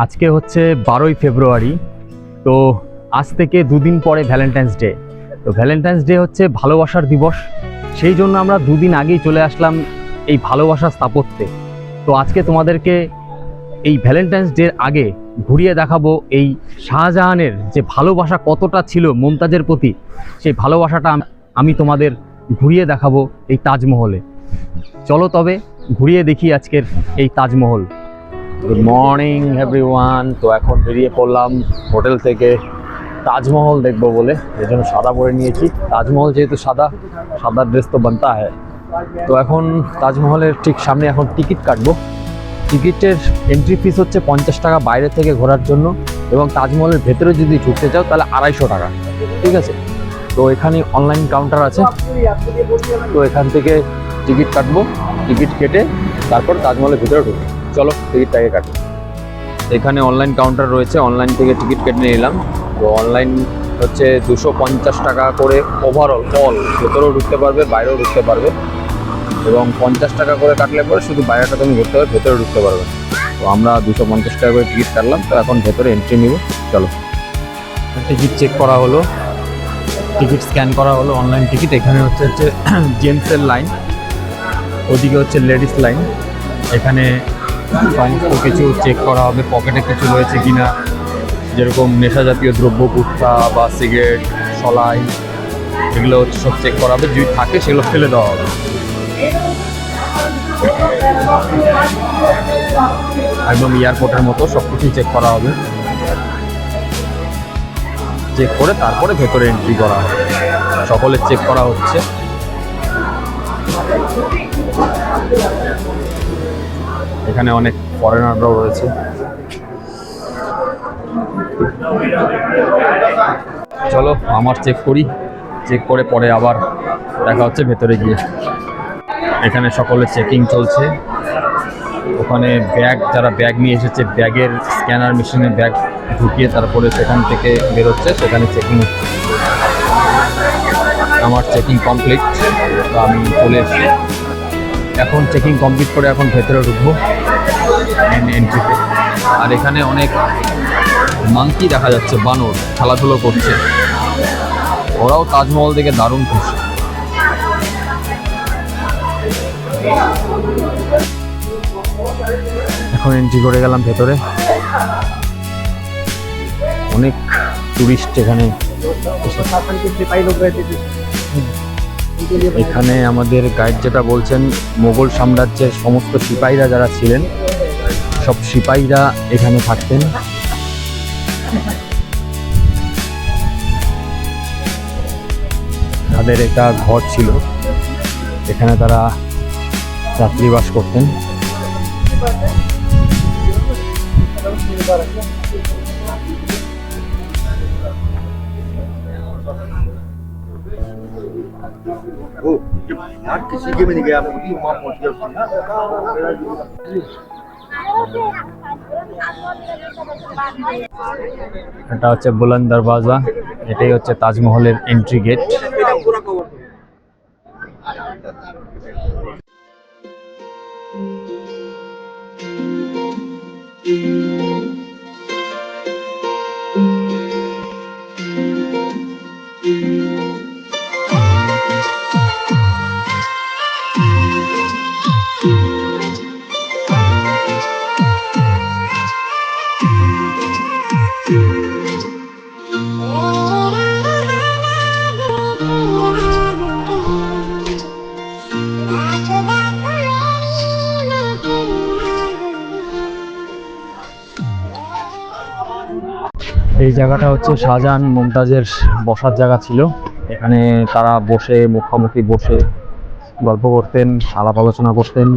আজকে হচ্ছে 12ই ফেব্রুয়ারি। তো আজ থেকে দুদিন পরে ভ্যালেন্টাইন্স ডে। তো ভ্যালেন্টাইন্স ডে হচ্ছে ভালোবাসার দিবস। সেই জন্য আমরা দুদিন আগেই চলে আসলাম এই ভালোবাসার স্থাপত্যে। তো আজকে তোমাদেরকে এই ভ্যালেন্টাইন্স ডের আগে ঘুরিয়ে দেখাবো এই শাহজাহানের যে ভালোবাসা কতটা ছিল মমতাজের প্রতি, সেই ভালোবাসাটা আমি তোমাদের ঘুরিয়ে দেখাবো এই তাজমহলে। চলো তবে ঘুরিয়ে দেখি আজকের এই তাজমহল। Good morning everyone. তো এখন বেরিয়ে পড়লাম হোটেল থেকে তাজমহল দেখবো বলে, এই জন্য সাদা পরে নিয়েছি। তাজমহল যেহেতু সাদা, সাদা ড্রেস তো বানতা হয়। তো এখন তাজমহলের ঠিক সামনে এখন টিকিট কাটবো। টিকিটের এন্ট্রি ফিস হচ্ছে 50 টাকা বাইরে থেকে ঘোরার জন্য, এবং তাজমহলের ভেতরে যদি ঢুকতে চাও তাহলে 250 টাকা। ঠিক আছে, তো এখানে অনলাইন কাউন্টার আছে। তো এখান থেকে টিকিট কাটবো, টিকিট কেটে তারপর তাজমহলের ভিতরে ঢুকবো। চলো টিকিটটাকে কাটি। এখানে অনলাইন কাউন্টার রয়েছে, অনলাইন থেকে টিকিট কেটে নিলাম। তো অনলাইন হচ্ছে 250 টাকা করে ওভারঅল, ভেতরেও ঢুকতে পারবে বাইরেও ঢুকতে পারবে, এবং 50 টাকা করে কাটলে পরে শুধু বাইরেটা তুমি ঘুরতে পারবে, ভেতরে ঢুকতে পারবে। তো আমরা 250 টাকা করে টিকিট কাটলাম। তো এখন ভেতরে এন্ট্রি নিব। চলো, টিকিট চেক করা হলো, টিকিট স্ক্যান করা হলো, অনলাইন টিকিট। এখানে হচ্ছে জেন্টসের লাইন, ওদিকে হচ্ছে লেডিস লাইন। এখানে সমস্ত কিছু চেক করা হবে, পকেটে কিছু রয়েছে কিনা, যেরকম নেশা জাতীয় দ্রব্য, গুটখা বা সিগারেট, সলাই, এগুলো হচ্ছে সব চেক করা হবে। যদি থাকে সেগুলো ফেলে দেওয়া হবে। একদম এয়ারপোর্টের মতো সব কিছুই চেক করা হবে। চেক করে তারপরে ভেতরে এন্ট্রি করা হবে। সকলের চেক করা হচ্ছে। এখানে অনেক ফরেনাররাও রয়েছে। চলো আমার চেক করি, চেক করে পরে আবার দেখা হচ্ছে ভেতরে গিয়ে। এখানে সকলের চেকিং চলছে। ওখানে ব্যাগ, যারা ব্যাগ নিয়ে এসেছে, ব্যাগের স্ক্যানার মেশিনে ব্যাগ ঢুকিয়ে তারপরে সেখান থেকে বেরোচ্ছে, সেখানে চেকিং। আমার চেকিং কমপ্লিট, তো আমি চলে এসেছি। এখন চেকিং কমপ্লিট করে এখন ভেতরে ঢুকবো এন্ট্রিতে। আর এখানে অনেক মাংকি দেখা যাচ্ছে, বানর খেলাধুলো করছে। ওরাও তাজমহল থেকে দারুণ খুশি। এখন এন্ট্রি করে গেলাম ভেতরে। অনেক টুরিস্ট এখানে। এখানে আমাদের গাইড যেটা বলছেন, মোগল সাম্রাজ্যের সমস্ত সিপাহীরা যারা ছিলেন, সব সিপাহীরা এখানে থাকতেন। তাদের একটা ঘর ছিল, এখানে তারা রাত্রিবাস করতেন। এটা হচ্ছে বুলন্দ দরওয়াজা, এটাই হচ্ছে তাজমহলের এন্ট্রি গেট। এই জায়গাটা হচ্ছে শাহজাহান মুমতাজের বসার জায়গা ছিল। এখানে তারা বসে মুখামুখি বসে গল্প করতেন, আলাপ আলোচনা করতেন।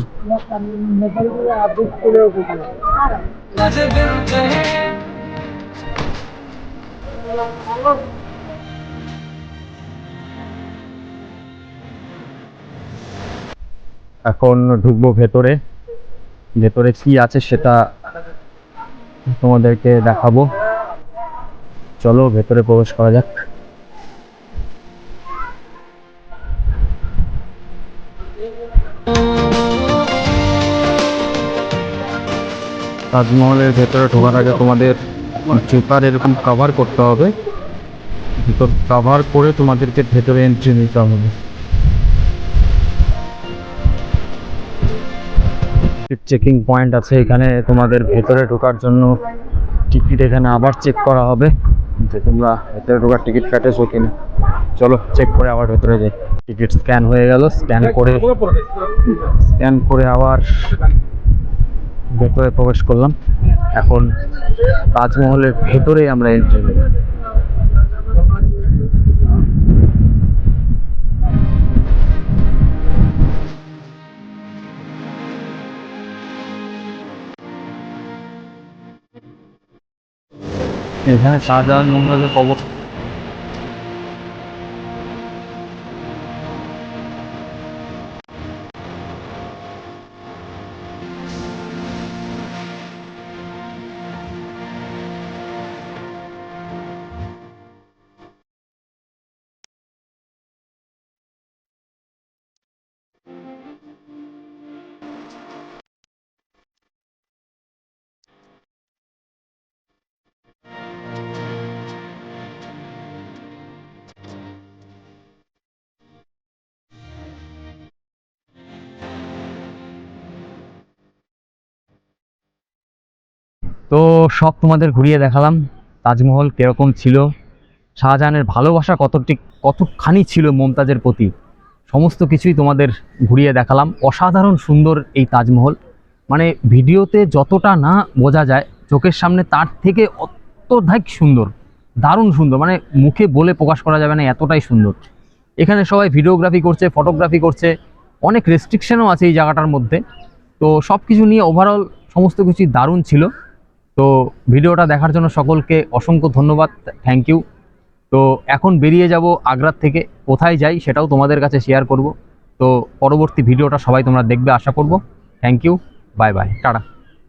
এখন ঢুকবো ভেতরে। ভেতরে কি আছে সেটা তোমাদেরকে দেখাবো। চলো ভেতরে প্রবেশ করা যাক। তাজমহলের ভেতরে ঢোকার আগে তোমাদের জুতার এরকম কভার করতে হবে, জুতোর কভার করে তোমাদেরকে ভেতরে এন্ট্রি নিতে হবে। চেকিং পয়েন্ট আছে এখানে, তোমাদের ভেতরে ঢোকার জন্য টিকিট এখানে আবার চেক করা হবে যে তোমরা ভেতরে ঢোকার টিকিট কাটেছো কিনা। চলো চেক করে আবার ভেতরে যাই। টিকিট স্ক্যান হয়ে গেল, স্ক্যান করে আবার ভেতরে প্রবেশ করলাম। এখন তাজমহলের ভেতরে আমরা এন্ট্রি নেব। এখানে শাহজাহান মুমতাজের কবর। তো সব তোমাদের ঘুরিয়ে দেখালাম তাজমহল কিরকম ছিল, শাহজাহানের ভালোবাসা কতখানি ছিল মুমতাজের প্রতি, সমস্ত কিছুই তোমাদের ঘুরিয়ে দেখালাম। অসাধারণ সুন্দর এই তাজমহল, মানে ভিডিওতে যতটা না বোঝা যায় চোখের সামনে তার থেকে অত্যধিক সুন্দর, দারুণ সুন্দর, মানে মুখে বলে প্রকাশ করা যাবে না, এতটাই সুন্দর। এখানে সবাই ভিডিওগ্রাফি করছে, ফটোগ্রাফি করছে, অনেক রেস্ট্রিকশনও আছে এই জায়গাটার মধ্যে। তো সব কিছু নিয়ে ওভারঅল সমস্ত কিছুই দারুণ ছিল। তো ভিডিওটা দেখার জন্য সকলকে অসংখ্য ধন্যবাদ, থ্যাংক ইউ। তো এখন বেরিয়ে যাব আগ্রার থেকে, কোথায় যাই সেটাও তোমাদের কাছে শেয়ার করব। তো পরবর্তী ভিডিওটা সবাই তোমরা দেখবে আশা করব। Thank you, bye bye, tata.